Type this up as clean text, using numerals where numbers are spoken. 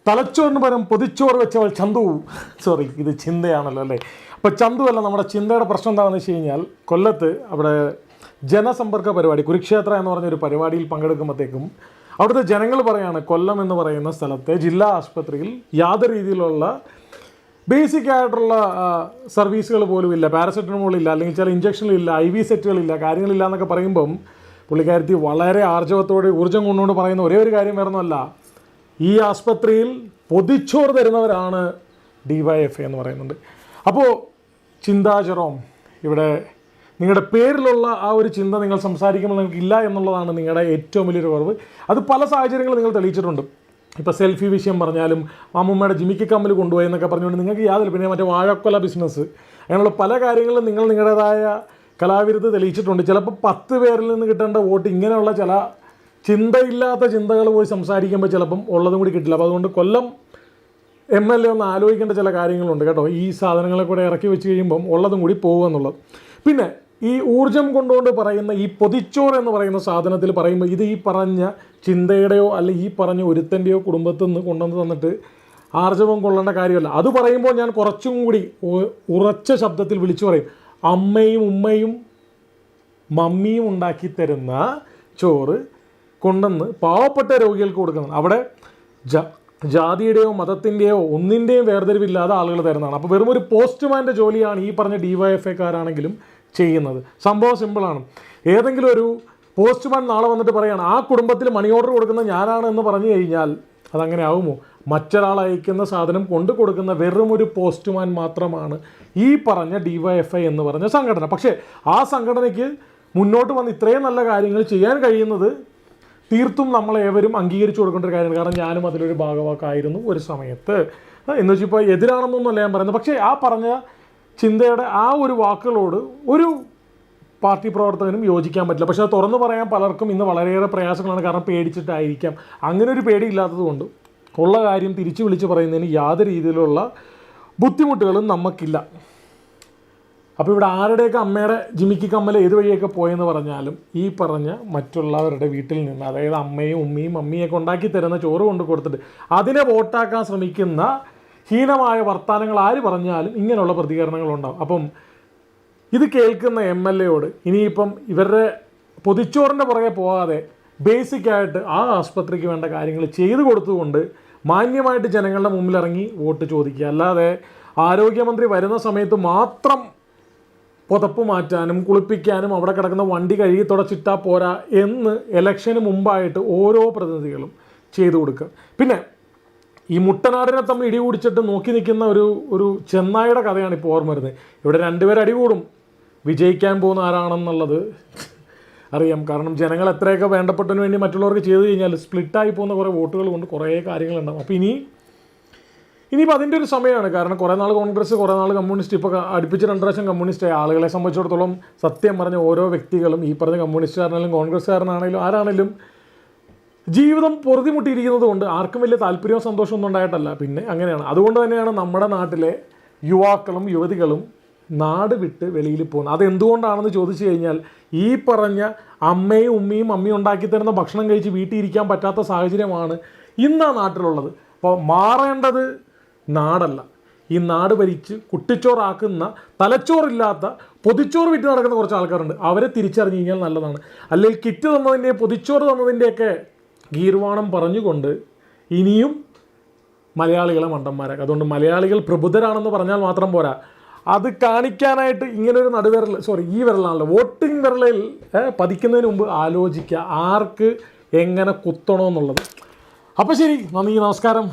തലച്ചോറിന് പകരം പൊതിച്ചോറ് വെച്ചവൾ ചന്തു. സോറി, ഇത് ചിന്തയാണല്ലോ അല്ലേ? അപ്പോൾ ചന്തു അല്ല. നമ്മുടെ ചിന്തയുടെ പ്രശ്നം എന്താണെന്ന് വെച്ച് കഴിഞ്ഞാൽ, കൊല്ലത്ത് അവിടെ ജനസമ്പർക്ക പരിപാടി, കുരുക്ഷേത്ര എന്ന് പറഞ്ഞൊരു പരിപാടിയിൽ പങ്കെടുക്കുമ്പോഴത്തേക്കും അവിടുത്തെ ജനങ്ങൾ പറയാണ്, കൊല്ലം എന്ന് പറയുന്ന സ്ഥലത്തെ ജില്ലാ ആശുപത്രിയിൽ യാതൊരു രീതിയിലുള്ള ബേസിക് ആയിട്ടുള്ള സർവീസുകൾ പോലും ഇല്ല, പാരസെറ്റമോൾ ഇല്ല, അല്ലെങ്കിൽ ചില ഇഞ്ചക്ഷനിലില്ല, IV സെറ്റുകളില്ല, കാര്യങ്ങളില്ല എന്നൊക്കെ പറയുമ്പം പുള്ളിക്കാരത്തി വളരെ ആർജവത്തോടെ ഊർജ്ജം കൊണ്ടുകൊണ്ട് പറയുന്ന ഒരേ ഒരു കാര്യം വേറൊന്നുമല്ല, ഈ ആസ്പത്രിയിൽ പൊതിച്ചോറ് തരുന്നവരാണ് DYFI എന്ന് പറയുന്നുണ്ട്. അപ്പോൾ ചിന്താ ജെറോം, ഇവിടെ നിങ്ങളുടെ പേരിലുള്ള ആ ഒരു ചിന്ത നിങ്ങൾ സംസാരിക്കുമ്പോൾ നിങ്ങൾക്ക് ഇല്ല എന്നുള്ളതാണ് നിങ്ങളുടെ ഏറ്റവും വലിയൊരു കുറവ്. അത് പല സാഹചര്യങ്ങളും നിങ്ങൾ തെളിയിച്ചിട്ടുണ്ട്. ഇപ്പോൾ സെൽഫി വിഷയം പറഞ്ഞാലും, അമ്മൂമ്മയുടെ ജിമിക്ക് കമ്മൽ കൊണ്ടുപോയി എന്നൊക്കെ പറഞ്ഞുകൊണ്ട് നിങ്ങൾക്ക് യാതൊരു, പിന്നെ മറ്റേ വാഴക്കൊല ബിസിനസ്, അങ്ങനെയുള്ള പല കാര്യങ്ങളും നിങ്ങൾ നിങ്ങളുടേതായ കലാവിരുദ്ധ തെളിയിച്ചിട്ടുണ്ട്. ചിലപ്പോൾ 10 പേരിൽ നിന്ന് കിട്ടേണ്ട വോട്ട് ഇങ്ങനെയുള്ള ചില ചിന്തയില്ലാത്ത ചിന്തകൾ പോയി സംസാരിക്കുമ്പോൾ ചിലപ്പം ഉള്ളതും കൂടി കിട്ടില്ല. അപ്പോൾ അതുകൊണ്ട് കൊല്ലം MLA ഒന്ന് ആലോചിക്കേണ്ട ചില കാര്യങ്ങളുണ്ട് കേട്ടോ. ഈ സാധനങ്ങളെ കൂടെ ഇറക്കി വെച്ച് കഴിയുമ്പം ഉള്ളതും കൂടി പോകുമെന്നുള്ളത്. പിന്നെ ഈ ഊർജ്ജം കൊണ്ടുകൊണ്ട് പറയുന്ന ഈ പൊതിച്ചോറ് എന്ന് പറയുന്ന സാധനത്തിൽ പറയുമ്പോൾ ഇത് ഈ പറഞ്ഞ ചിന്തയുടെയോ അല്ല ഈ പറഞ്ഞ ഒരുത്തൻ്റെയോ കുടുംബത്തിൽ നിന്ന് കൊണ്ടുവന്ന് തന്നിട്ട് ആർജവം കൊള്ളേണ്ട കാര്യമല്ല. അത് പറയുമ്പോൾ ഞാൻ കുറച്ചും കൂടി ഉറച്ച ശബ്ദത്തിൽ വിളിച്ചു പറയും, അമ്മയും ഉമ്മയും മമ്മിയും ഉണ്ടാക്കി തരുന്ന ചോറ് കൊണ്ടുവന്ന് പാവപ്പെട്ട രോഗികൾക്ക് കൊടുക്കുന്നത്. അവിടെ ജാതിയുടെയോ മതത്തിൻ്റെയോ ഒന്നിൻ്റെയും വേർതിരിവില്ലാതെ ആളുകൾ തരുന്നതാണ്. അപ്പോൾ വെറും ഒരു പോസ്റ്റ്മാൻ്റെ ജോലിയാണ് ഈ പറഞ്ഞ DYFIക്കാരാണെങ്കിലും ചെയ്യുന്നത്. സംഭവം സിമ്പിളാണ്. ഏതെങ്കിലും ഒരു പോസ്റ്റ്മാൻ നാളെ വന്നിട്ട് പറയുകയാണ് ആ കുടുംബത്തിൽ മണി ഓർഡർ കൊടുക്കുന്ന ഞാനാണ് എന്ന് പറഞ്ഞു കഴിഞ്ഞാൽ അതങ്ങനെ ആവുമോ? മറ്റൊരാൾ അയക്കുന്ന സാധനം കൊണ്ടു കൊടുക്കുന്ന വെറും ഒരു പോസ്റ്റ്മാൻ മാത്രമാണ് ഈ പറഞ്ഞ DYFI എന്ന് പറഞ്ഞ സംഘടന. പക്ഷേ ആ സംഘടനയ്ക്ക് മുന്നോട്ട് വന്ന് ഇത്രയും നല്ല കാര്യങ്ങൾ ചെയ്യാൻ കഴിയുന്നത് തീർത്തും നമ്മളേവരും അംഗീകരിച്ചു കൊടുക്കേണ്ട ഒരു കാര്യമാണ്. കാരണം ഞാനും അതിലൊരു ഭാഗവാക്കായിരുന്നു ഒരു സമയത്ത്. എന്ന് വെച്ചാൽ ഇപ്പോൾ എതിരാണെന്നൊന്നുമല്ല ഞാൻ പറയുന്നത്. പക്ഷേ ആ പറഞ്ഞ ചിന്തയുടെ ആ ഒരു വാക്കുകളോട് ഒരു പാർട്ടി പ്രവർത്തകനും യോജിക്കാൻ പറ്റില്ല. പക്ഷേ അത് തുറന്നു പറയാൻ പലർക്കും ഇന്ന് വളരെയേറെ പ്രയാസങ്ങളാണ്. കാരണം പേടിച്ചിട്ടായിരിക്കാം. അങ്ങനെ ഒരു പേടിയില്ലാത്തത് കൊണ്ട് ഉള്ള കാര്യം തിരിച്ചു വിളിച്ച് പറയുന്നതിന് യാതൊരു രീതിയിലുള്ള ബുദ്ധിമുട്ടുകളും നമുക്കില്ല. അപ്പോൾ ഇവിടെ ആരുടെയൊക്കെ അമ്മയുടെ ജിമിക്ക് കമ്മൽ ഏത് വഴിയൊക്കെ പോയെന്ന് പറഞ്ഞാലും ഈ പറഞ്ഞ മറ്റുള്ളവരുടെ വീട്ടിൽ നിന്ന്, അതായത് അമ്മയും ഉമ്മയും മമ്മിയൊക്കെ ഉണ്ടാക്കി തരുന്ന ചോറ് കൊണ്ട് കൊടുത്തിട്ട് അതിനെ വോട്ടാക്കാൻ ശ്രമിക്കുന്ന ഹീനമായ വർത്തമാനങ്ങൾ ആര് പറഞ്ഞാലും ഇങ്ങനെയുള്ള പ്രതികരണങ്ങളുണ്ടാകും. അപ്പം ഇത് കേൾക്കുന്ന MLAയോട് ഇനിയിപ്പം ഇവരുടെ പൊതിച്ചോറിൻ്റെ പുറകെ പോകാതെ ബേസിക്കായിട്ട് ആ ആസ്പത്രിക്ക് വേണ്ട കാര്യങ്ങൾ ചെയ്തു കൊടുത്തുകൊണ്ട് മാന്യമായിട്ട് ജനങ്ങളുടെ മുമ്പിലിറങ്ങി വോട്ട് ചോദിക്കുക. അല്ലാതെ ആരോഗ്യമന്ത്രി വരുന്ന സമയത്ത് മാത്രം പുതപ്പ് മാറ്റാനും കുളിപ്പിക്കാനും അവിടെ കിടക്കുന്ന വണ്ടി കഴുകി തുടച്ചിട്ടാൽ പോരാ എന്ന് ഇലക്ഷന് മുമ്പായിട്ട് ഓരോ പ്രതിനിധികളും ചെയ്തു കൊടുക്കുക. പിന്നെ ഈ മുട്ടനാടിനെ തമ്മിൽ ഇടികൂടിച്ചിട്ട് നോക്കി നിൽക്കുന്ന ഒരു ചെന്നായുടെ കഥയാണ് ഇപ്പോൾ ഓർമ്മ വരുന്നത്. ഇവിടെ 2 പേർ അടികൂടും. വിജയിക്കാൻ പോകുന്ന ആരാണെന്നുള്ളത് അറിയാം. കാരണം ജനങ്ങൾ എത്രയൊക്കെ വേണ്ടപ്പെട്ടതിന് വേണ്ടി മറ്റുള്ളവർക്ക് ചെയ്തു കഴിഞ്ഞാൽ സ്പ്ലിറ്റായി പോകുന്ന കുറേ വോട്ടുകൾ കൊണ്ട് കുറേ കാര്യങ്ങളുണ്ടാകും. അപ്പോൾ ഇനിയിപ്പോൾ അതിൻ്റെ ഒരു സമയമാണ്. കാരണം കുറേ നാൾ കോൺഗ്രസ്, കുറേ നാൾ കമ്മ്യൂണിസ്റ്റ്, ഇപ്പോൾ അടുപ്പിച്ച് 2 പ്രാവശ്യം കമ്മ്യൂണിസ്റ്റായി. ആളുകളെ സംബന്ധിച്ചിടത്തോളം സത്യം പറഞ്ഞ ഓരോ വ്യക്തികളും ഈ പറഞ്ഞ കമ്മ്യൂണിസ്റ്റുകാരനാണെങ്കിലും കോൺഗ്രസ്സുകാരനാണെങ്കിലും ആരാണെങ്കിലും ജീവിതം പൊറുതിമുട്ടിയിരിക്കുന്നത് കൊണ്ട് ആർക്കും വലിയ താല്പര്യവും സന്തോഷമൊന്നും ഉണ്ടായിട്ടല്ല. പിന്നെ അങ്ങനെയാണ്. അതുകൊണ്ട് തന്നെയാണ് നമ്മുടെ നാട്ടിലെ യുവാക്കളും യുവതികളും നാട് വിട്ട് വെളിയിൽ പോകുന്നത്. അതെന്തുകൊണ്ടാണെന്ന് ചോദിച്ചു കഴിഞ്ഞാൽ ഈ പറഞ്ഞ അമ്മയും ഉമ്മയും മമ്മിയും ഉണ്ടാക്കി തരുന്ന ഭക്ഷണം കഴിച്ച് വീട്ടിൽ ഇരിക്കാൻ പറ്റാത്ത സാഹചര്യമാണ് ഇന്ന് ആ നാട്ടിലുള്ളത്. അപ്പോൾ മാറേണ്ടത് നാടല്ല, ഈ നാട് ഭരിച്ച് കുട്ടിച്ചോറാക്കുന്ന, തലച്ചോറില്ലാത്ത പൊതിച്ചോറ് വിറ്റ് നടക്കുന്ന കുറച്ച് ആൾക്കാരുണ്ട്. അവരെ തിരിച്ചറിഞ്ഞു കഴിഞ്ഞാൽ നല്ലതാണ്. അല്ലെങ്കിൽ കിറ്റ് തന്നതിൻ്റെ പൊതിച്ചോറ് തന്നതിൻ്റെയൊക്കെ ഗീർവാണം പറഞ്ഞുകൊണ്ട് ഇനിയും മലയാളികളെ മണ്ടന്മാരാക്കുക. അതുകൊണ്ട് മലയാളികൾ പ്രബുദ്ധരാണെന്ന് പറഞ്ഞാൽ മാത്രം പോരാ, അത് കാണിക്കാനായിട്ട് ഇങ്ങനൊരു നടുവിരൽ, ഈ വിരലാണല്ലോ വോട്ടിംഗ് വിരലിൽ പതിക്കുന്നതിന് മുമ്പ് ആലോചിക്കുക ആർക്ക് എങ്ങനെ കുത്തണമെന്നുള്ളത്. അപ്പോൾ ശരി, നന്ദി, നമസ്കാരം.